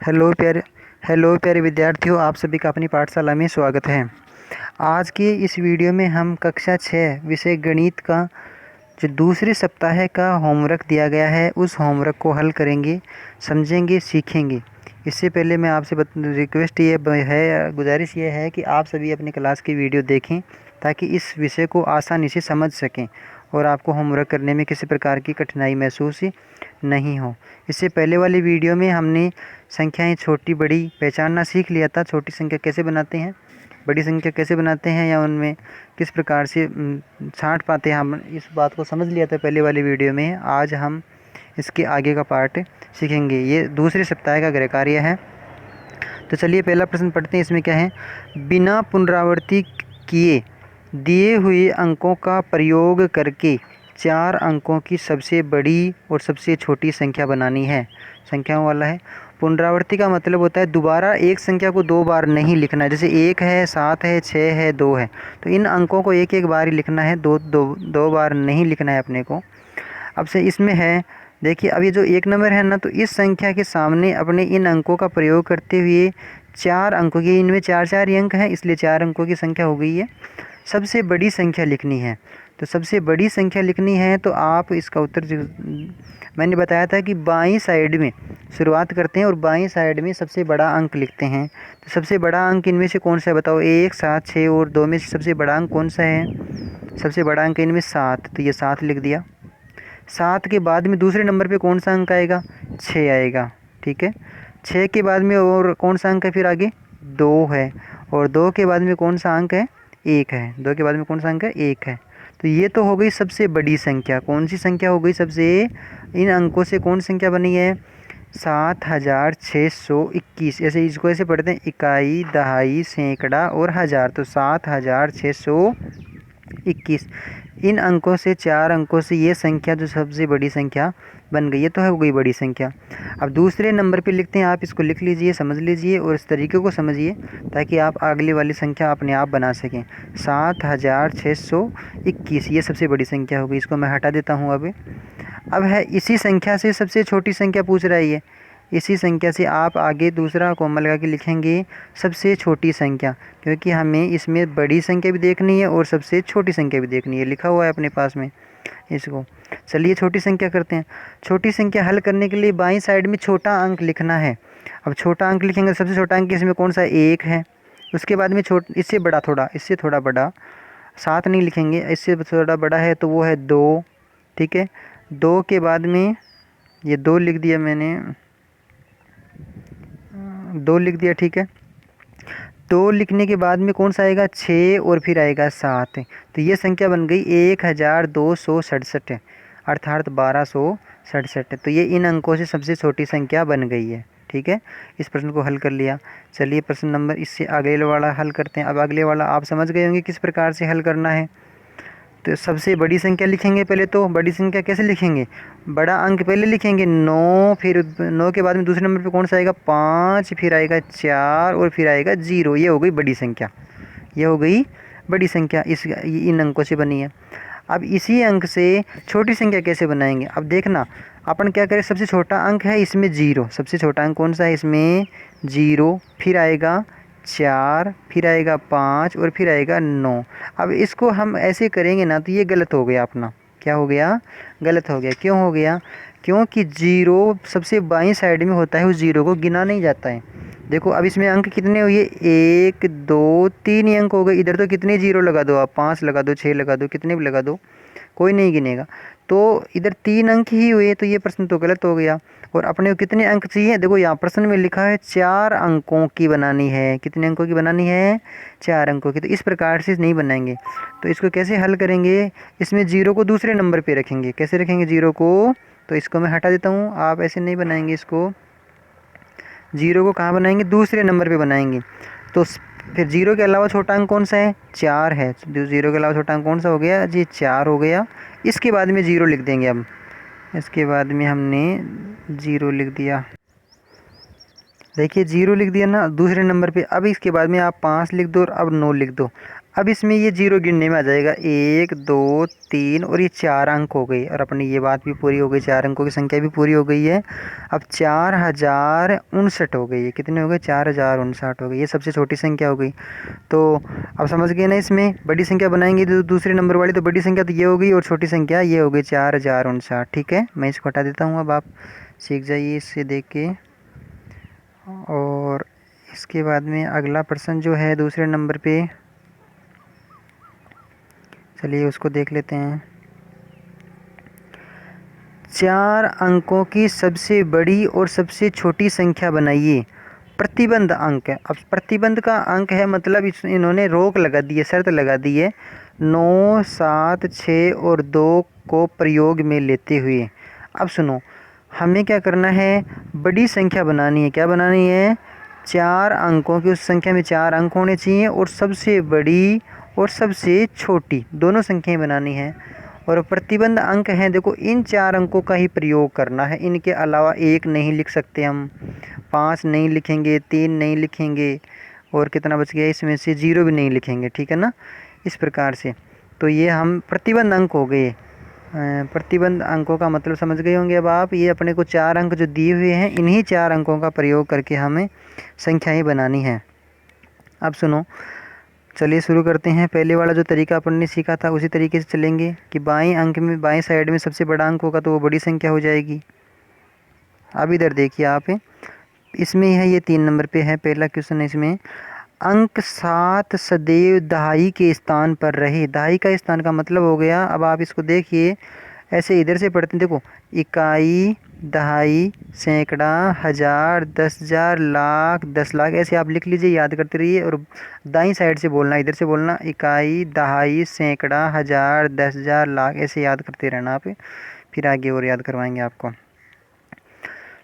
Hello प्यारे विद्यार्थियों, आप सभी का अपनी पाठशाला में स्वागत है। आज के इस वीडियो में हम कक्षा 6 विषय गणित का जो दूसरे सप्ताह का होमवर्क दिया गया है उस होमवर्क को हल करेंगे, समझेंगे, सीखेंगे। इससे पहले मैं आपसे रिक्वेस्ट ये है, गुजारिश ये है कि आप सभी अपनी क्लास की वीडियो देखें ताकि इस विषय को आसानी से समझ सकें और आपको होमवर्क करने में किसी प्रकार की कठिनाई महसूस नहीं हो। इससे पहले वाली वीडियो में हमने संख्याएं छोटी बड़ी पहचानना सीख लिया था। छोटी संख्या कैसे बनाते हैं, बड़ी संख्या कैसे बनाते हैं, या उनमें किस प्रकार से छांट पाते हैं, हम इस बात को समझ लिया था पहले वाली वीडियो में। आज हम इसके आगे का पार्ट सीखेंगे। ये दूसरे सप्ताह का गृह कार्य है। तो चलिए पहला प्रश्न पढ़ते हैं। इसमें क्या है, बिना पुनरावृत्ति किए दिए हुए अंकों का प्रयोग करके 4 अंकों की सबसे बड़ी और सबसे छोटी संख्या बनानी है। संख्याओं वाला है। पुनरावृत्ति का मतलब होता है दोबारा एक संख्या को 2 बार नहीं लिखना है। जैसे 1 है, 7 है, 6 है, 2 है, तो इन अंकों को एक एक बार ही लिखना है, दो बार नहीं लिखना है अपने को। अब से इसमें है, देखिए अब ये जो 1 नंबर है ना, तो इस संख्या के सामने अपने इन अंकों का प्रयोग करते हुए 4 अंकों की, इनमें 4 ही अंक हैं, इसलिए 4 अंकों की संख्या हो गई है। सबसे बड़ी संख्या लिखनी है। तो सबसे बड़ी संख्या लिखनी है तो आप इसका उत्तर मैंने बताया था कि बाईं साइड में शुरुआत करते हैं और बाईं साइड में सबसे बड़ा अंक लिखते हैं। तो सबसे बड़ा अंक इनमें से कौन सा है बताओ? 1, 7, 6 और 2 में से सबसे बड़ा अंक कौन सा है? सबसे बड़ा अंक इनमें 7, तो ये 7 लिख दिया। 7 के बाद में दूसरे नंबर पे कौन सा अंक आएगा? 6 आएगा। ठीक है। 6 के बाद में और कौन सा अंक है फिर आगे? 2 है। और 2 के बाद में कौन सा अंक है? 1 है। 2 के बाद में कौन सा अंक है? 1 है। तो ये तो हो गई सबसे बड़ी संख्या। कौन सी संख्या हो गई सबसे? इन अंकों से कौन संख्या बनी है? 7621। ऐसे इसको ऐसे पढ़ते हैं, इकाई, दहाई, सैकड़ा और हज़ार। तो 7621। इन अंकों से, 4 अंकों से ये संख्या जो सबसे बड़ी संख्या बन गई, ये तो है हो गई बड़ी संख्या। अब दूसरे नंबर पे लिखते हैं, आप इसको लिख लीजिए, समझ लीजिए और इस तरीके को समझिए ताकि आप अगली वाली संख्या अपने आप बना सकें। 7621 ये सबसे बड़ी संख्या हो गई। इसको मैं हटा देता हूँ। अब है इसी संख्या से सबसे छोटी संख्या पूछ रहा है ये। इसी संख्या से आप आगे दूसरा कॉमा लगा के लिखेंगे सबसे छोटी संख्या, क्योंकि हमें इसमें बड़ी संख्या भी देखनी है और सबसे छोटी संख्या भी देखनी है। लिखा हुआ है अपने पास में इसको। चलिए छोटी संख्या करते हैं। छोटी संख्या हल करने के लिए बाईं साइड में छोटा अंक लिखना है। अब छोटा अंक लिखेंगे, सबसे छोटा अंक इसमें कौन सा? 1 है। उसके बाद में इससे बड़ा, इससे थोड़ा बड़ा 7 नहीं लिखेंगे, इससे थोड़ा बड़ा है तो वो है 2। ठीक है। 2 के बाद में ये 2 लिख दिया मैंने, 2 लिख दिया। ठीक है। 2 लिखने के बाद में कौन सा आएगा? 6 और फिर आएगा 7। तो ये संख्या बन गई 1267, अर्थात 1267। तो ये इन अंकों से सबसे छोटी संख्या बन गई है। ठीक है। इस प्रश्न को हल कर लिया। चलिए प्रश्न नंबर इससे अगले वाला हल करते हैं। अब अगले वाला आप समझ गए होंगे किस प्रकार से हल करना है। तो सबसे बड़ी संख्या लिखेंगे पहले। तो बड़ी संख्या कैसे लिखेंगे? बड़ा अंक पहले लिखेंगे 9, फिर 9 के बाद में दूसरे नंबर पे कौन सा आएगा? 5, फिर आएगा 4 और फिर आएगा 0। ये हो गई बड़ी संख्या। ये हो गई बड़ी संख्या। इन अंकों से बनी है। अब इसी अंक से छोटी संख्या कैसे बनाएंगे? अब देखना, अपन क्या करें, सबसे छोटा अंक है इसमें 0। सबसे छोटा अंक कौन सा है इसमें? 0। फिर आएगा 4, फिर आएगा 5 और फिर आएगा 9। अब इसको हम ऐसे करेंगे ना तो ये गलत हो गया अपना। क्या हो गया? गलत हो गया। क्यों हो गया? क्योंकि 0 सबसे बाईं साइड में होता है, उस 0 को गिना नहीं जाता है। देखो अब इसमें अंक कितने हुए? 1, 2, 3 ही अंक हो गए। इधर तो कितने 0 लगा दो आप? 5 लगा दो, 6 लगा दो, कितने भी लगा दो, कोई नहीं गिनेगा। तो इधर 3 अंक ही हुए, तो ये प्रश्न तो गलत हो गया। और अपने को कितने अंक चाहिए? देखो यहाँ प्रश्न में लिखा है 4 अंकों की बनानी है। कितने अंकों की बनानी है? 4 अंकों की। तो इस प्रकार से नहीं बनाएंगे। तो इसको कैसे हल करेंगे? इसमें 0 को दूसरे नंबर पे रखेंगे। कैसे रखेंगे 0 को? तो इसको मैं हटा देता हूँ। आप ऐसे नहीं बनाएंगे इसको। 0 को कहाँ बनाएंगे? दूसरे नंबर पे बनाएंगे। तो फिर 0 के अलावा छोटा अंक कौन सा है? 4 है। 0 के अलावा छोटा अंक कौन सा हो गया जी? 4 हो गया। इसके बाद में 0 लिख देंगे। अब इसके बाद में हमने 0 लिख दिया। देखिए 0 लिख दिया ना दूसरे नंबर पे। अब इसके बाद में आप 5 लिख दो और अब 9 लिख दो। अब इसमें ये जीरो गिनने में आ जाएगा, 1 2 3 और ये 4 अंक हो गए, और अपनी ये बात भी पूरी हो गई, 4 अंकों की संख्या भी पूरी हो गई है। अब 4059 हो गई है, कितने हो गए, 4059 हो गई, ये सबसे छोटी संख्या हो गई। तो अब समझ गए ना, इसमें बड़ी संख्या बनाएंगे तो दूसरे नंबर वाली, तो बड़ी संख्या तो ये हो गई और छोटी संख्या ये हो गई 4059। ठीक है, मैं इसको हटा देता हूँ, अब आप सीख जाइए इससे देख के। और इसके बाद में अगला प्रश्न जो है दूसरे नंबर पे, चलिए उसको देख लेते हैं। 4 अंकों की सबसे बड़ी और सबसे छोटी संख्या बनाइए। प्रतिबंध अंक है, अब प्रतिबंध का अंक है मतलब इन्होंने रोक लगा दी है, शर्त लगा दी है, 9 7 6 और 2 को प्रयोग में लेते हुए। अब सुनो, हमें क्या करना है, बड़ी संख्या बनानी है। क्या बनानी है, 4 अंकों की, उस संख्या में 4 अंक होने चाहिए और सबसे बड़ी और सबसे छोटी दोनों संख्याएं बनानी है। और प्रतिबंध अंक हैं, देखो इन 4 अंकों का ही प्रयोग करना है, इनके अलावा 1 नहीं लिख सकते हम, 5 नहीं लिखेंगे, 3 नहीं लिखेंगे, और कितना बच गया इसमें से, 0 भी नहीं लिखेंगे। ठीक है ना, इस प्रकार से। तो ये हम प्रतिबंध अंक हो गए। प्रतिबंध अंकों का मतलब समझ गए होंगे अब आप। ये अपने को 4 अंक जो दिए हुए हैं, इन्हीं 4 अंकों का प्रयोग करके हमें संख्याएं बनानी है। अब सुनो, चलिए शुरू करते हैं। पहले वाला जो तरीका अपन ने सीखा था उसी तरीके से चलेंगे कि बाएं अंक में, बाएं साइड में सबसे बड़ा अंक होगा तो वो बड़ी संख्या हो जाएगी। अब इधर देखिए आप, इसमें है ये 3 नंबर पे है पहला क्वेश्चन है। इसमें अंक 7 सदैव दहाई के स्थान पर रहे। दहाई का स्थान का मतलब हो गया, अब आप इसको देखिए, ऐसे इधर से पढ़ते हैं, देखो इकाई, दहाई, सैकड़ा, हज़ार, 10,000, लाख, 10 लाख, ऐसे आप लिख लीजिए, याद करते रहिए। और दाईं साइड से बोलना, इधर से बोलना, इकाई, दहाई, सैकड़ा, हज़ार, 10,000, लाख, ऐसे याद करते रहना आप। फिर आगे और याद करवाएंगे आपको,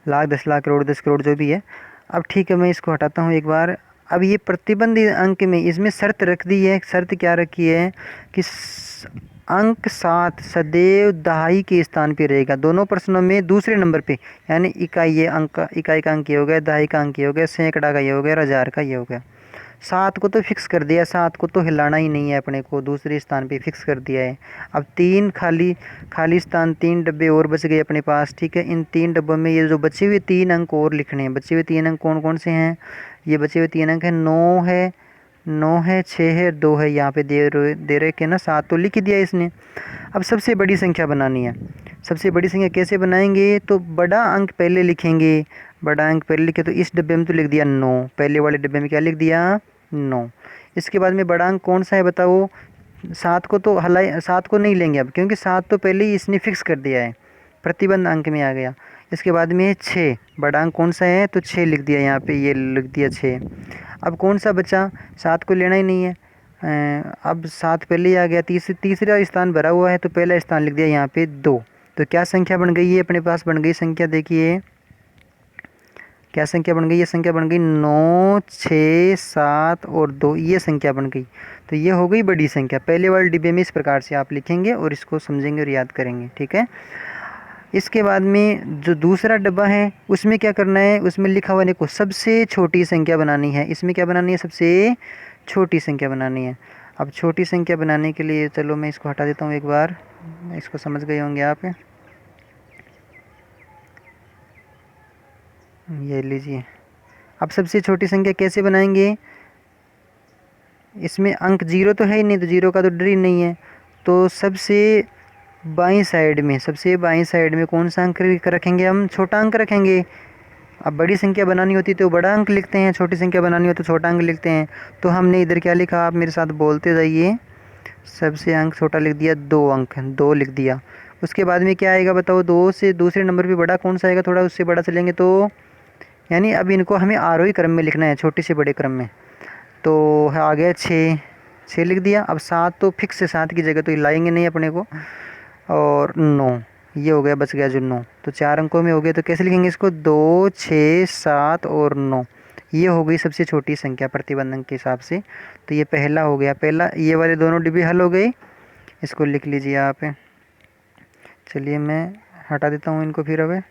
लाख, 10 लाख, करोड़, 10 करोड़, जो भी है। अब ठीक है, मैं इसको हटाता हूँ एक बार। अब ये प्रतिबंधित अंक में इसमें शर्त रख दी है। शर्त क्या रखी है कि अंक 7 सदैव दहाई के स्थान पे रहेगा। दोनों प्रश्नों में दूसरे नंबर पे, यानी इकाई, ये अंक, इकाई का अंक ये हो गया, दहाई का अंक ये हो गया, सैकड़ा का ये हो गया, हज़ार का ये हो गया। 7 को तो फिक्स कर दिया, 7 को तो हिलाना ही नहीं है अपने को, दूसरे स्थान पे फिक्स कर दिया है। अब 3 खाली खाली स्थान, 3 डब्बे और बच गए अपने पास। ठीक है, इन 3 डब्बों में ये जो बचे हुए 3 अंक और लिखने हैं। बचे हुए 3 अंक कौन कौन से हैं, ये बचे हुए 3 अंक हैं, 9 है, 6 है, 2 है, यहाँ पे दे रहे के ना, 7 तो लिख दिया इसने। अब सबसे बड़ी संख्या बनानी है। सबसे बड़ी संख्या कैसे बनाएंगे, तो बड़ा अंक पहले लिखेंगे। बड़ा अंक पहले लिखे तो इस डब्बे में तो लिख दिया 9, पहले वाले डब्बे में क्या लिख दिया, 9। इसके बाद में बड़ा अंक कौन सा है बताओ, 7 को तो 7 को नहीं लेंगे अब, क्योंकि 7 तो पहले ही इसने फिक्स कर दिया है, प्रतिबंध अंक में आ गया। इसके बाद में है 6, बड़ा अंक कौन सा है, तो 6 लिख दिया यहाँ पे, ये लिख दिया 6। अब कौन सा बचा, 7 को लेना ही नहीं है। अब 7 पहले ही आ गया, तीसरा स्थान भरा हुआ है, तो पहला स्थान लिख दिया यहाँ पे 2। तो क्या संख्या बन गई है अपने पास, बन गई संख्या, देखिए क्या संख्या बन गई, ये संख्या बन गई 9 6 7 और 2, ये संख्या बन गई। तो ये हो गई बड़ी संख्या। पहले वाले डिब्बे में इस प्रकार से आप लिखेंगे और इसको समझेंगे और याद करेंगे। ठीक है, इसके बाद में जो दूसरा डब्बा है उसमें क्या करना है, उसमें लिखा हुआ देखो, सबसे छोटी संख्या बनानी है। इसमें क्या बनानी है, सबसे छोटी संख्या बनानी है। अब छोटी संख्या बनाने के लिए, चलो मैं इसको हटा देता हूँ एक बार, इसको समझ गए होंगे आप। ये लीजिए, अब सबसे छोटी संख्या कैसे बनाएंगे, इसमें अंक 0 तो है ही नहीं, तो 0 का तो डर ही नहीं है। तो सबसे बाईं साइड में, सबसे बाईं साइड में कौन सा अंक रखेंगे, हम छोटा अंक रखेंगे। अब बड़ी संख्या बनानी होती तो बड़ा अंक लिखते हैं, छोटी संख्या बनानी हो तो छोटा अंक लिखते हैं। तो हमने इधर क्या लिखा, आप मेरे साथ बोलते जाइए, सबसे अंक छोटा लिख दिया, 2 अंक, 2 लिख दिया। उसके बाद में क्या आएगा बताओ, 2 से दूसरे नंबर पे बड़ा कौन सा आएगा, थोड़ा उससे बड़ा चलेंगे तो, यानी अब इनको हमें आरोही क्रम में लिखना है, छोटे से बड़े क्रम में। तो आ गया 6 लिख दिया। अब 7 तो फिक्स है, 7 की जगह तो लाएंगे नहीं अपने को। और 9, ये हो गया, बच गया जो 9। तो 4 अंकों में हो गया, तो कैसे लिखेंगे इसको, 2 6 7 और 9, ये हो गई सबसे छोटी संख्या प्रतिबंध अंक के हिसाब से। तो ये पहला हो गया, पहला, ये वाले दोनों डिब्बे हल हो गए। इसको लिख लीजिए आप। चलिए मैं हटा देता हूँ इनको फिर। अब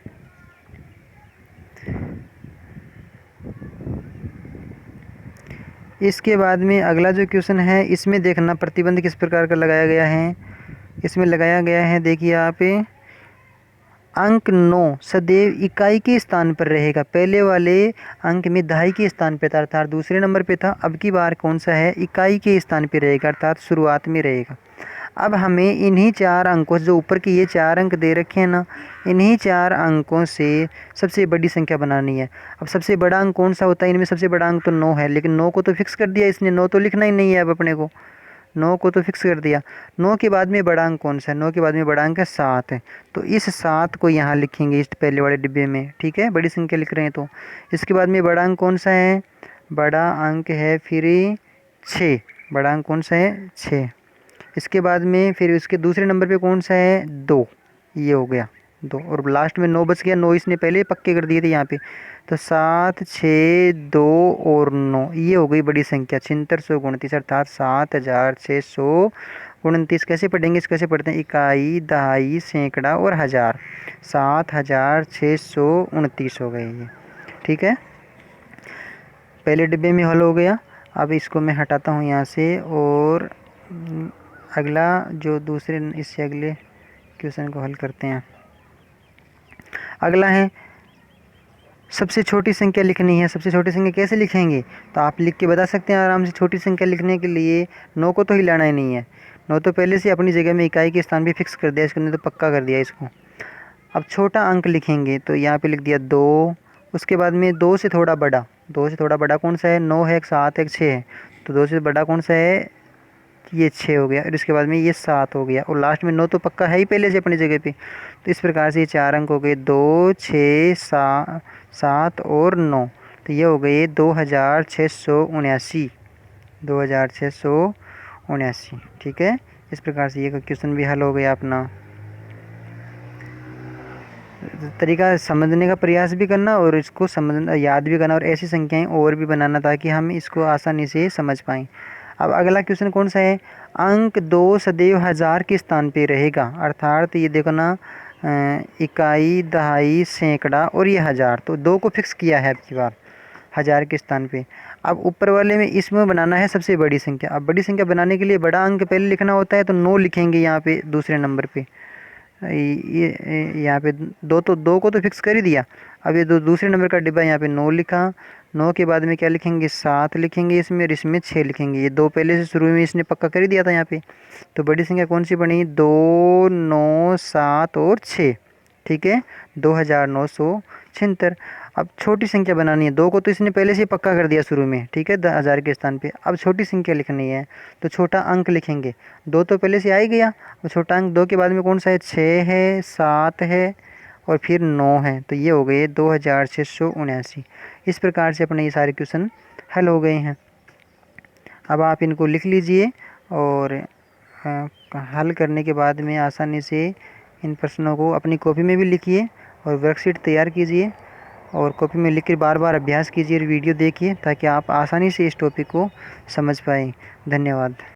इसके बाद में अगला जो क्वेश्चन है, इसमें देखना प्रतिबंध किस प्रकार का लगाया गया है। इसमें लगाया गया है, देखिए आप, अंक 9 सदैव इकाई के स्थान पर रहेगा। पहले वाले अंक में दहाई के स्थान पे था, अर्थात दूसरे नंबर पे था। अब की बार कौन सा है, इकाई के स्थान पे रहेगा, अर्थात शुरुआत में रहेगा। अब हमें इन्हीं 4 अंकों से, जो ऊपर के ये 4 अंक दे रखे हैं ना, इन्हीं 4 अंकों से सबसे बड़ी संख्या बनानी है। अब सबसे बड़ा अंक कौन सा होता है, इनमें सबसे बड़ा अंक तो 9 है, लेकिन 9 को तो फिक्स कर दिया इसने, 9 तो लिखना ही नहीं है अब अपने को, 9 को तो फिक्स कर दिया। 9 के बाद में बड़ा अंक कौन सा है, 9 के बाद में बड़ा अंक है 7 है। तो इस 7 को यहाँ लिखेंगे इस पहले वाले डिब्बे में, ठीक है, बड़ी संख्या लिख रहे हैं तो। इसके बाद में बड़ा अंक कौन सा है, बड़ा अंक है फिर 6, बड़ा अंक कौन सा है 6। इसके बाद में फिर उसके दूसरे नंबर पे कौन सा है 2, ये हो गया 2, और लास्ट में 9 बच गया। 9 इसने पहले पक्के कर दिए थे यहाँ पे, तो 7 6 2 और 9, ये हो गई बड़ी संख्या 7629, अर्थात 7629। कैसे पढ़ेंगे, इस कैसे पढ़ते हैं, इकाई, दहाई, सैकड़ा और हज़ार, 7629 हो गए ये, ठीक है। पहले डिब्बे में हल हो गया। अब इसको मैं हटाता हूँ यहाँ से, और अगला जो दूसरे, इससे अगले क्वेश्चन को हल करते हैं। अगला है, सबसे छोटी संख्या लिखनी है। सबसे छोटी संख्या कैसे लिखेंगे, तो आप लिख के बता सकते हैं आराम से। छोटी संख्या लिखने के लिए 9 को तो हिलाना ही नहीं है, 9 तो पहले से अपनी जगह में इकाई के स्थान पे फिक्स कर दिया, इसको तो पक्का कर दिया इसको। अब छोटा अंक लिखेंगे, तो यहाँ पे लिख दिया 2। उसके बाद में 2 से थोड़ा बड़ा, 2 से थोड़ा बड़ा कौन सा है, 9 है, 7 है, 6 है, तो 2 से बड़ा कौन सा है, ये 6 हो गया। और इसके बाद में ये 7 हो गया, और लास्ट में 9 तो पक्का है ही पहले से अपनी जगह पे। तो इस प्रकार से ये 4 अंक हो गए, 2 6 7 और 9, तो ये हो गए 2679, 2679, ठीक है। इस प्रकार से ये क्वेश्चन भी हल हो गया अपना। तरीका समझने का प्रयास भी करना और इसको समझना, याद भी करना, और ऐसी संख्याएं और भी बनाना ताकि हम इसको आसानी से समझ पाएँ। अब अगला क्वेश्चन कौन सा है, अंक 2 सदैव हज़ार के स्थान पे रहेगा, अर्थात ये देखो ना, इकाई, दहाई, सैकड़ा और ये हज़ार, तो 2 को फिक्स किया है अब की बार हज़ार के स्थान पे। अब ऊपर वाले में इसमें बनाना है सबसे बड़ी संख्या। अब बड़ी संख्या बनाने के लिए बड़ा अंक पहले लिखना होता है, तो 9 लिखेंगे यहाँ पे दूसरे नंबर पे। ये यहाँ पे 2 को तो फिक्स कर ही दिया। अब ये दूसरे नंबर का डिब्बा, यहाँ पे 9 लिखा। 9 के बाद में क्या लिखेंगे, 7 लिखेंगे इसमें, और इसमें 6 लिखेंगे। ये 2 पहले से शुरू में इसने पक्का कर ही दिया था यहाँ पे। तो बड़ी संख्या कौन सी बनी, 2 9 7 और 6, ठीक है, 2976। अब छोटी संख्या बनानी है, 2 को तो इसने पहले से पक्का कर दिया शुरू में, ठीक है, 1000 के स्थान पे। अब छोटी संख्या लिखनी है, तो छोटा अंक लिखेंगे। 2 तो पहले से आ ही गया, और छोटा अंक 2 के बाद में कौन सा है, 6 है, 7 है और फिर 9 है, तो ये हो गए 2679। इस प्रकार से अपने ये सारे क्वेश्चन हल हो गए हैं। अब आप इनको लिख लीजिए, और हल करने के बाद में आसानी से इन प्रश्नों को अपनी कॉपी में भी लिखिए, और वर्कशीट तैयार कीजिए, और कॉपी में लिख कर बार बार अभ्यास कीजिए और वीडियो देखिए, ताकि आप आसानी से इस टॉपिक को समझ पाएँ। धन्यवाद।